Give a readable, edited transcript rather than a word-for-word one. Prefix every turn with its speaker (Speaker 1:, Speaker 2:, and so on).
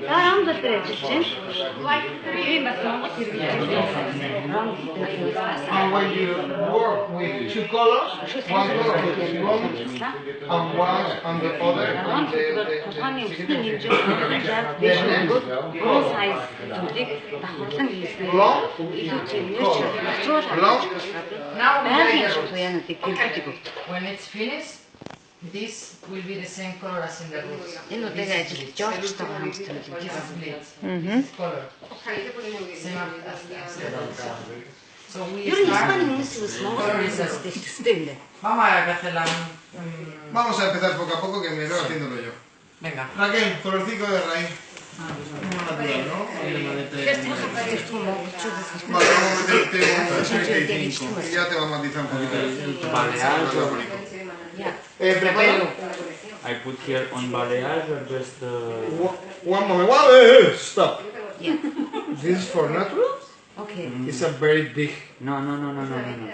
Speaker 1: Рам да тречеше. Има само
Speaker 2: And when you work with two colors, one color is blonde and one and the other
Speaker 1: Тухайн өвсний хэмжээ яг биш өнгөт гол сайз зүйлийг давхарлан хийснээр илүү чимнэж чадвар
Speaker 3: Now
Speaker 1: байгалийн туяануудыг гэрэлдэг өгдөг.
Speaker 3: when it's finished, this will be the same color as in the roots.
Speaker 1: Энэ удаагийн ажил Жоржтойгоо хамтсан
Speaker 3: This
Speaker 1: зүйл.
Speaker 3: is split. This color. Same as the roots. So we
Speaker 1: Ер нь
Speaker 3: start.
Speaker 1: Испани хүмүүс бас Монгол хүмүүсээс төстэй юм байна.
Speaker 3: Vamos a hacerla.
Speaker 2: Vamos a empezar poco a poco que me veo haciéndolo yo.
Speaker 3: Venga.
Speaker 2: Raquel, colorcico de raíz. Muy natural, ¿no? Vale, vamos a meterte un 35 y ya te va a matizar un poquito. ¿Preparado?
Speaker 4: I put here on balayage or just
Speaker 2: One moment. Stop.
Speaker 1: Yeah.
Speaker 2: This is for natural?
Speaker 1: Okay.
Speaker 2: It's a very big.
Speaker 4: no.